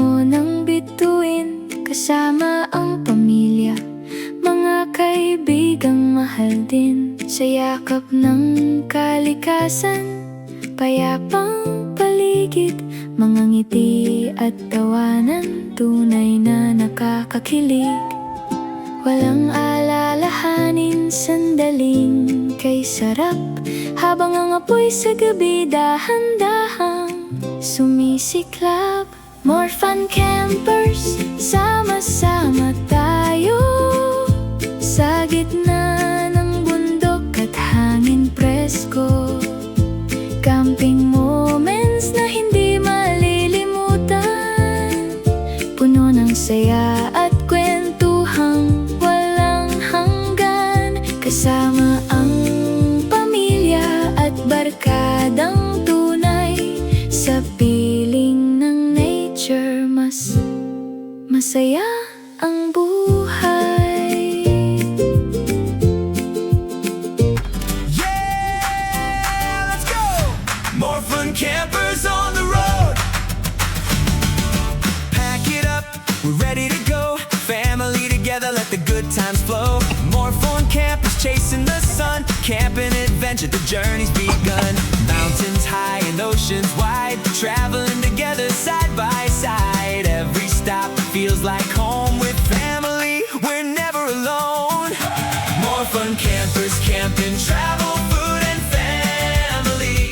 mo ng bituin, kasama ang pamilya, mga kaibigang mahal din. Sa yakap ng kalikasan, payapang paligid, mga ngiti at tawanan, tunay na nakakakilig. Walang alalahanin, sandaling kay sarap, habang ang apoy sa gabi dahan-dahang sumisiklab. MorFun Campers, sama-sama tayo sa gitna ng bundok at hangin presko. Camping moments na hindi malilimutan, puno ng saya at kwentuhang walang hanggan. Kasama ang pamilya at barkadang tunay, sa piling ng nature mas masaya ang buhay. Yeah, let's go! More fun campers on the road. Pack it up, we're ready to go. Family together, let the good times flow. More fun campers chasing the sun. Camping adventure, the journey's begun. Mountains high and oceans wide, traveling together side by side. Every stop feels like home. With family, we're never alone. More fun campers, camping, travel, food and family.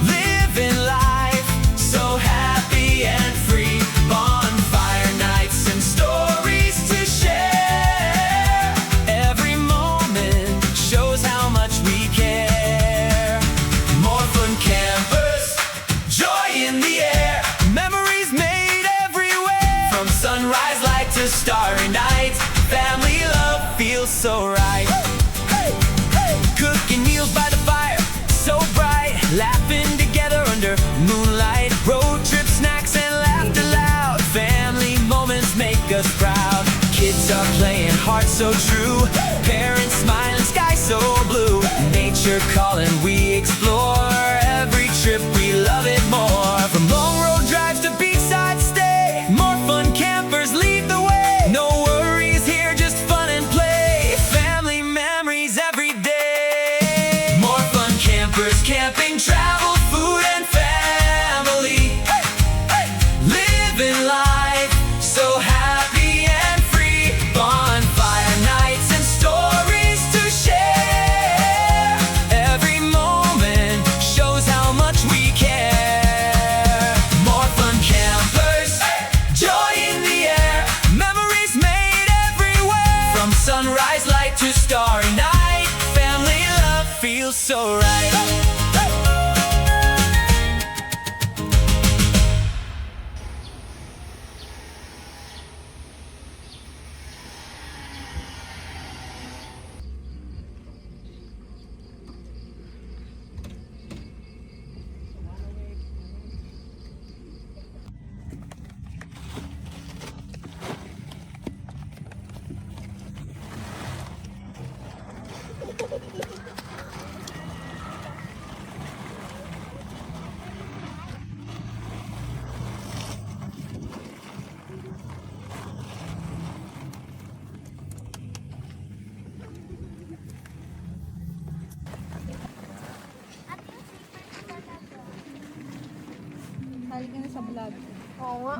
Living life so happy and free. Bonfire nights and stories to share. Every moment shows how much we care. More fun campers, joy in the air. Memories made everywhere. From sunrise light to starry night, family love feels so right. Cooking meals by the fire, so bright. Laughing together under moonlight. Road trip snacks and laughter loud. Family moments make us proud. Kids are playing, hearts so true. Parents smiling, sky so blue. Nature calling, we explore. Every trip we love it more. From long road drives to beachside stay, more fun campers lead the way. No worries here, just fun and play. Family memories every day. More fun campers, camping, travel, food and family. Living life so happy and free. Bonfire nights and stories to share. Every moment shows how much we care. More fun campers, joy in the air. Memories made everywhere. From sunrise light to starry night, family love feels so right. Sali ka na sa vlog. Oo nga.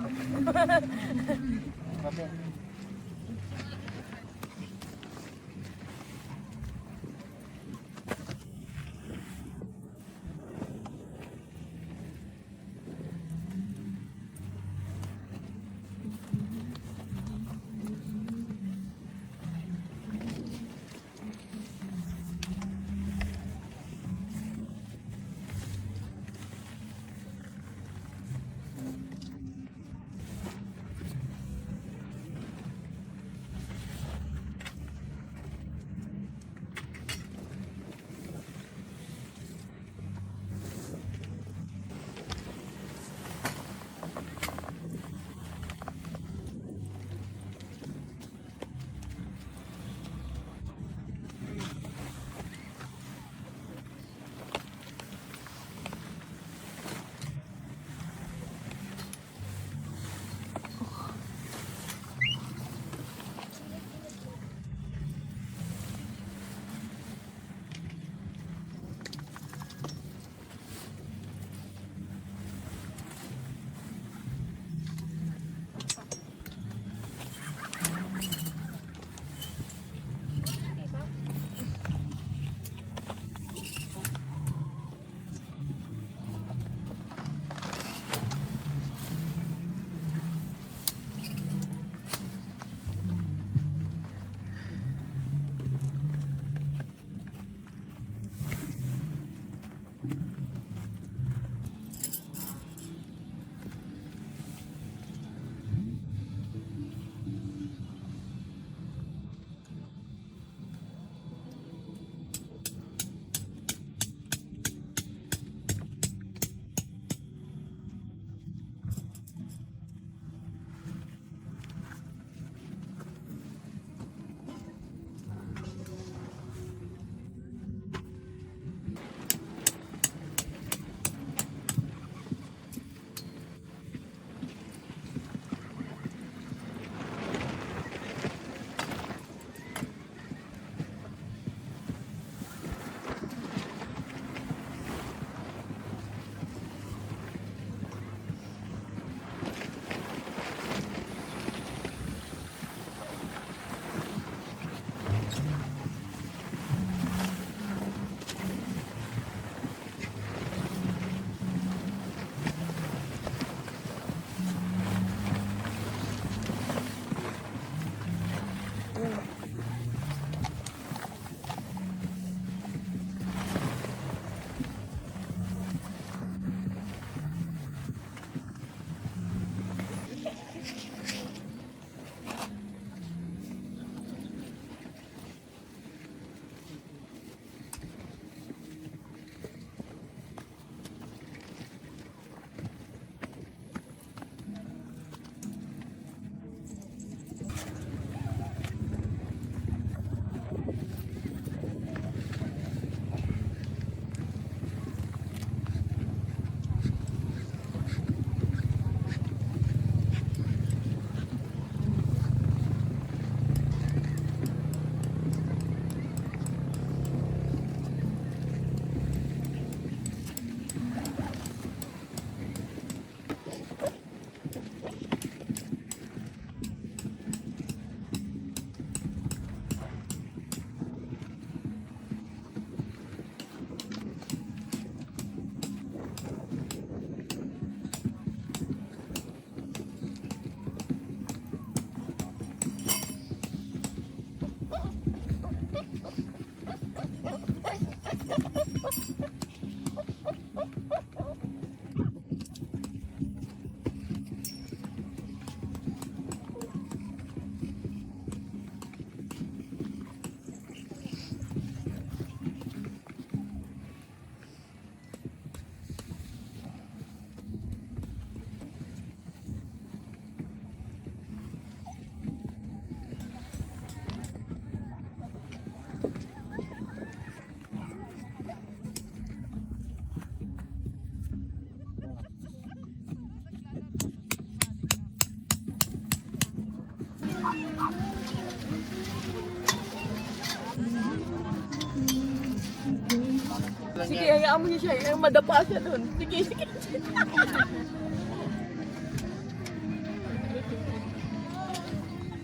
Sige, hayaan mo siya. Hayaan madapa siya dun. Sige, sige.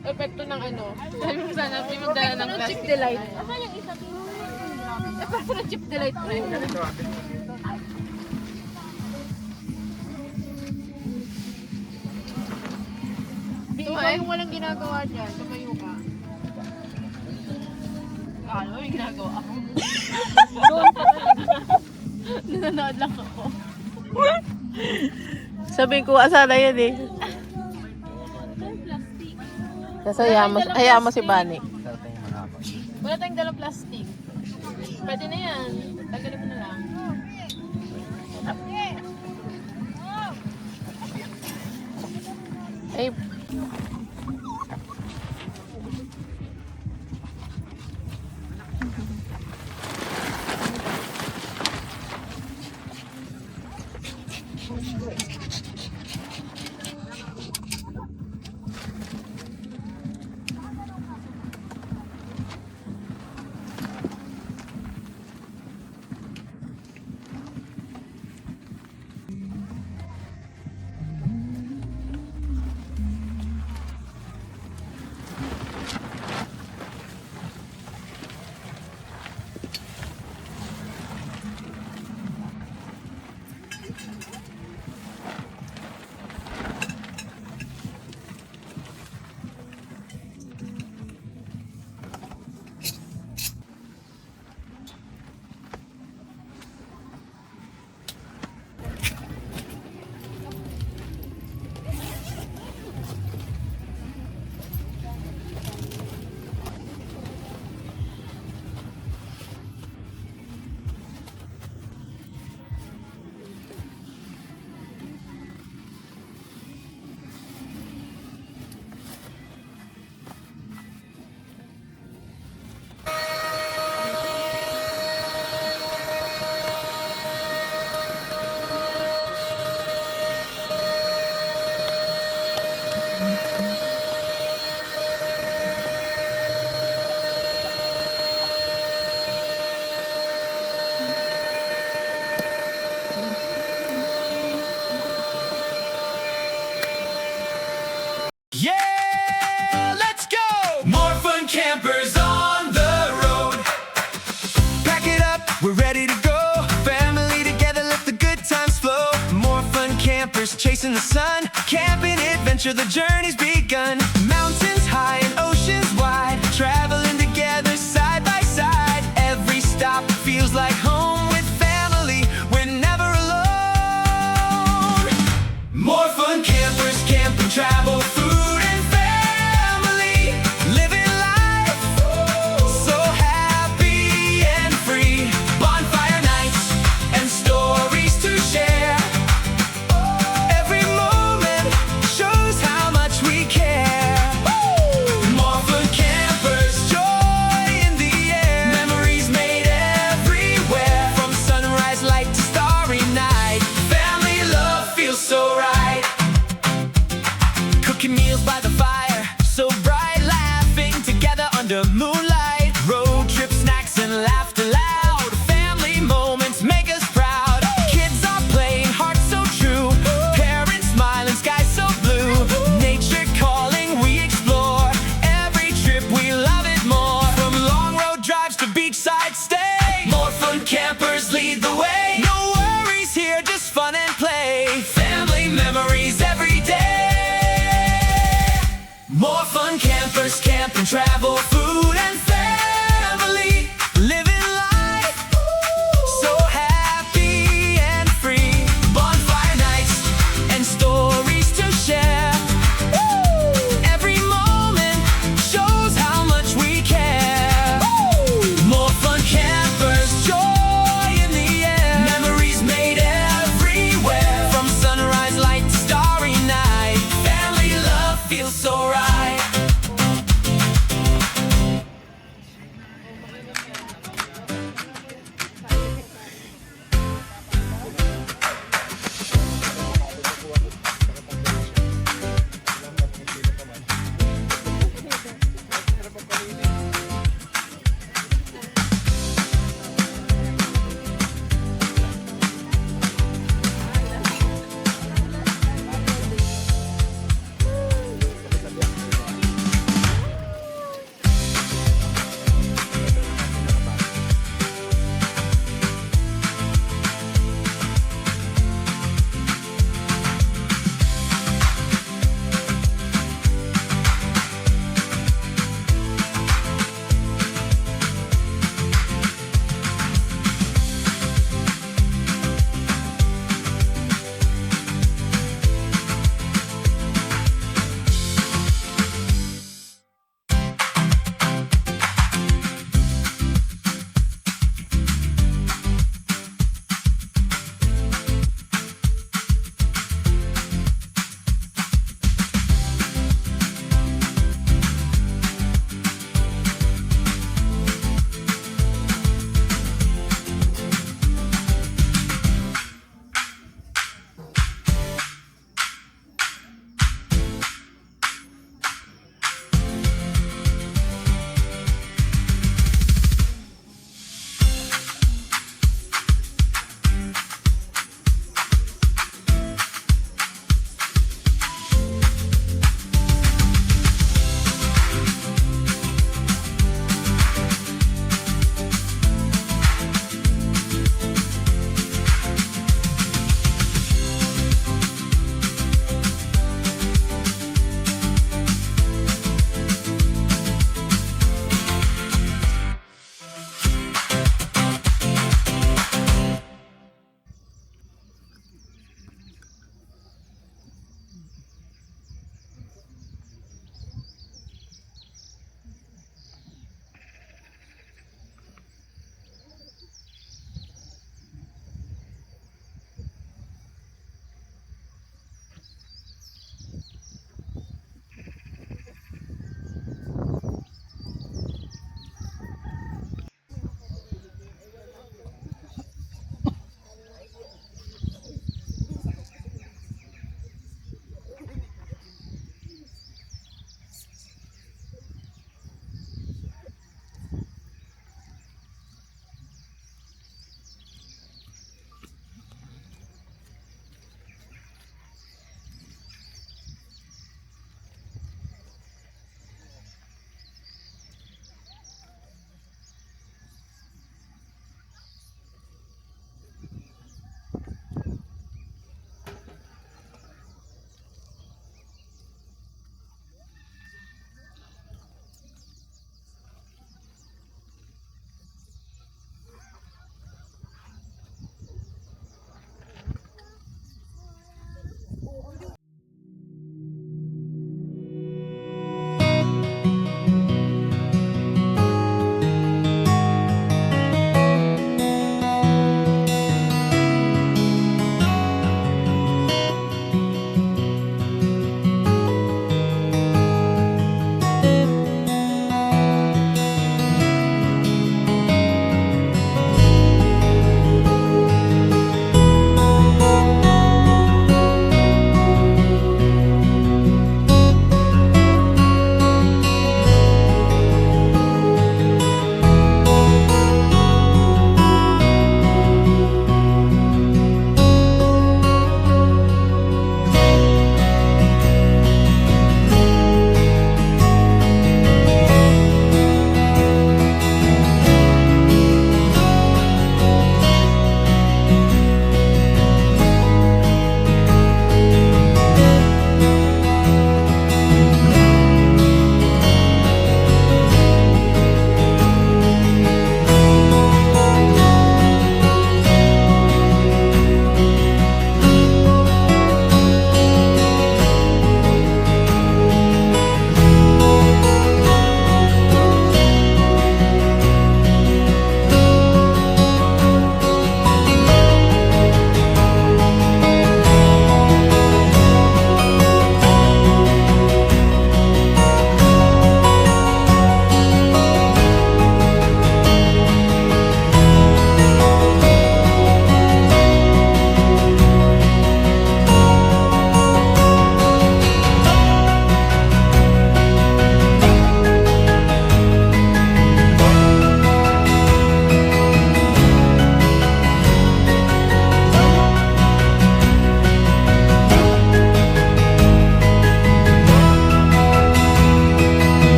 Epekto ng ano. Sabi mo sana, may magdala ng plastic. Chip delight. Asa yung isa? Epekto ng chip delight, friend. Ikaw yung walang ginagawa dyan. Tumayo ka. Ano yung ginagawa ako? Doon pa talaga. Nanonood lang ako. Sabihin ko, asala yan eh. Kasi hayaan mo si Bani. Wala tayong dalang plastic. Pwede na yan. Tagalin mo na lang. Ay, Yeah, let's go! MorFun Campers on the road. Pack it up, we're ready to go. Family together, let the good times flow. MorFun Campers chasing the sun. Camping adventure, the journey's begun. Mountains high and oceans wide. Traveling together side by side. Every stop feels like home with family. We're never alone. MorFun Campers, camp and travel. Food and family. Living life so happy and free. Bonfire nights and stories to share. Every moment shows how much we care. MorFun Campers, joy in the air. Memories made everywhere. From sunrise light to starry night. Family love feels so right. Cooking meals by the fire, so bright, laughing together under moonlight. Road trip snacks and laughter loud. Family moments make us proud. Kids are playing, hearts so true. Parents smiling, sky so blue. Nature calling, we explore. Every trip we love it more. From long road drives to beachside stay. MorFun Campers lead the way. No worries here, just fun and play. Family memories every day. MorFun Campers, camp and travel, food and family. Living life so happy and free. Bonfire nights and stories to share. Every moment shows how much we care. MorFun Campers, joy in the air. Memories made everywhere. From sunrise light to starry night. Family love feels so right.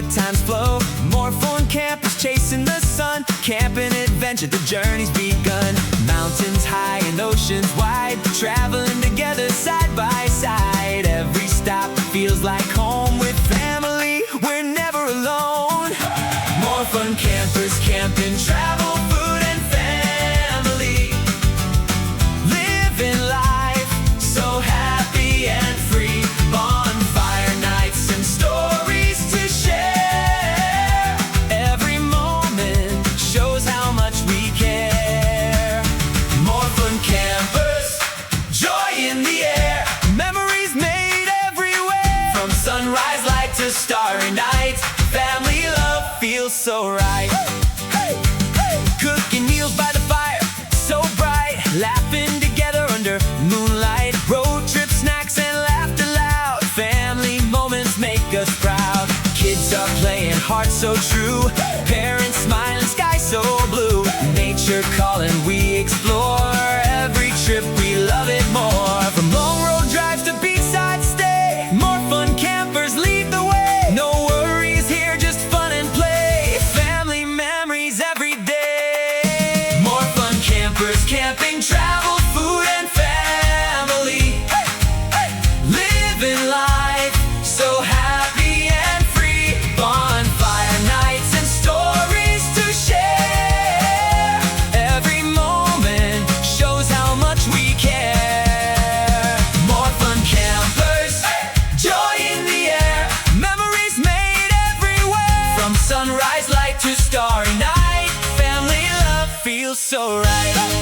good times flow. MorFun Campers chasing the sun. Camping adventure, the journey's begun. Mountains high and oceans wide, traveling together side by side. Every stop feels like home. With family, we're never alone. MorFun Campers, camping, travel, food and family. Living life so happy and free. Bonfire nights and stories to share. Every moment shows how much we care. MorFun Campers, joy in the air. Memories made everywhere. From sunrise light to starry night, family love feels so right. Cooking meals by the fire, so bright. Laughing together under moonlight. Road trip snacks and laughter loud. Family moments make us proud. Kids are playing, hearts so true. Parents smiling, sky so blue. Nature calling, we explore. Every trip we love it more. From long road drives to beachside stay, MorFun Campers lead the way. No worries here, just fun and play. Family memories every day. MorFun Campers, camping, travel, food and family. Living life so happy and free. Bonfire nights and stories to share. Every moment shows how much we care. MorFun Campers, joy in the air. Memories made everywhere. From sunrise light to starry night, family love feels so right.